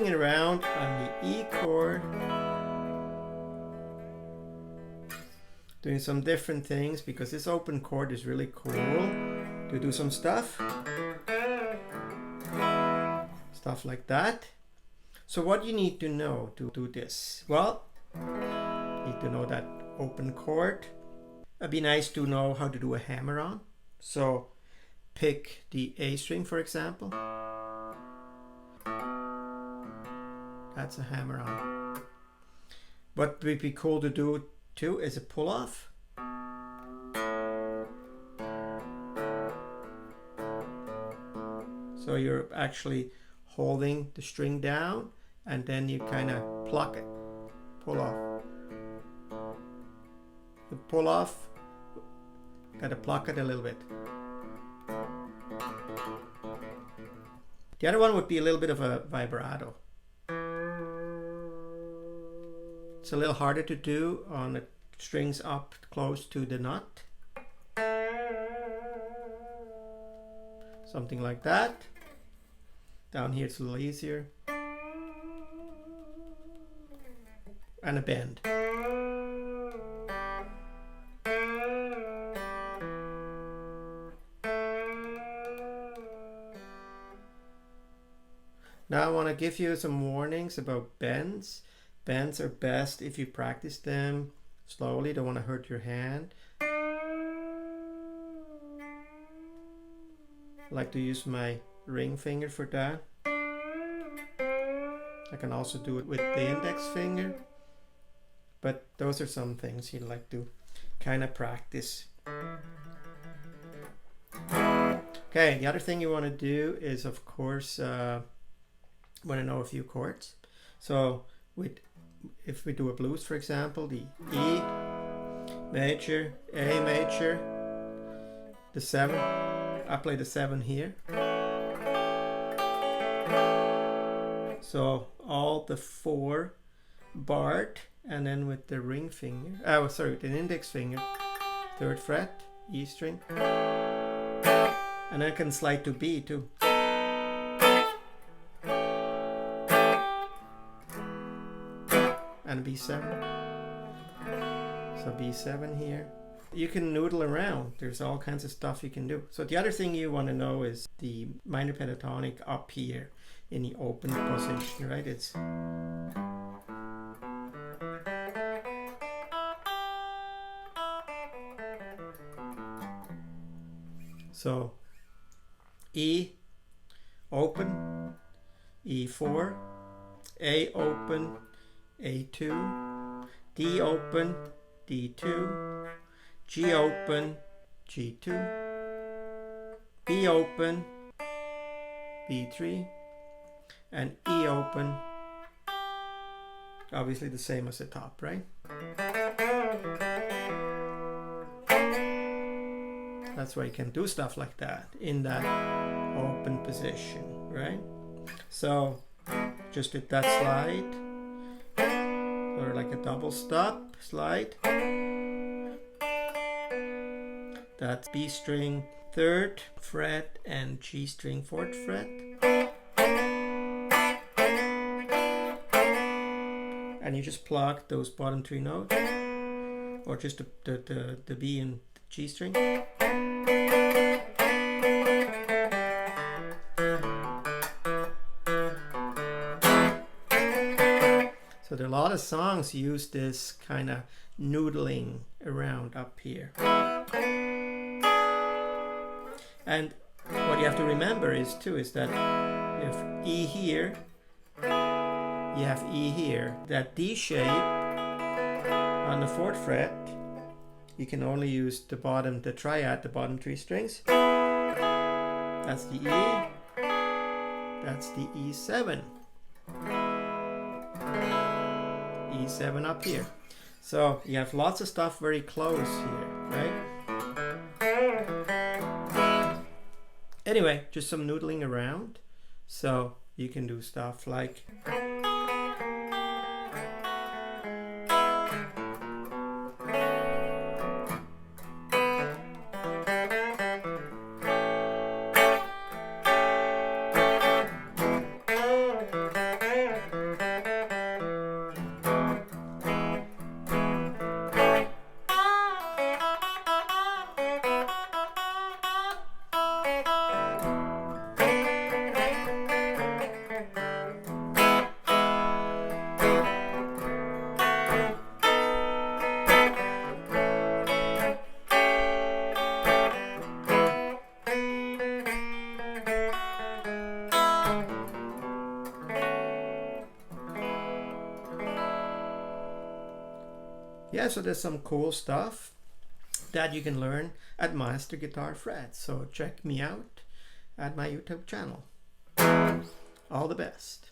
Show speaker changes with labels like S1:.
S1: noodling around on the E chord, doing some different things because this open chord is really cool to do some stuff like that. So what you need to know to do this? Well, you need to know that open chord. It'd be nice to know how to do a hammer on. So pick the A string, for example. That's a hammer on. What would be cool to do too is a pull off. So you're actually holding the string down and then you kind of pluck it, pull off. The pull off, gotta pluck it a little bit. The other one would be a little bit of a vibrato. It's a little harder to do on the strings up close to the nut. Something like that. Down here it's a little easier. And a bend. Now I want to give you some warnings about bends. Bends are best if you practice them slowly. Don't want to hurt your hand. I like to use my ring finger for that. I can also do it with the index finger. But those are some things you'd like to kind of practice. Okay, the other thing you want to do is, of course, want to know a few chords. So if we do a blues, for example, the E major, A major, the 7, I play the 7 here. So all the 4 barred, and then with the ring finger, with the index finger, 3rd fret, E string, and I can slide to B too. And B7. So B7 here. You can noodle around. There's all kinds of stuff you can do. So the other thing you want to know is the minor pentatonic up here in the open position, right? It's so E open, E4, A open, A2, D open, D2, G open, G2, B open, B3, and E open, obviously the same as the top, right? That's why you can do stuff like that in that open position, right? So just did that slide, or like a double stop slide. That's B string 3rd fret and G string 4th fret. And you just pluck those bottom 3 notes, or just the B and the G string. So there are a lot of songs use this kind of noodling around up here. And what you have to remember is that if E here, you have E here, that D shape on the 4th fret, you can only use the triad, the bottom 3 strings. That's the E, that's the E7. E7 up here. So you have lots of stuff very close here, right? Anyway, just some noodling around. So you can do stuff like yeah, so there's some cool stuff that you can learn at Master Guitar Fred. So check me out at my YouTube channel. All the best.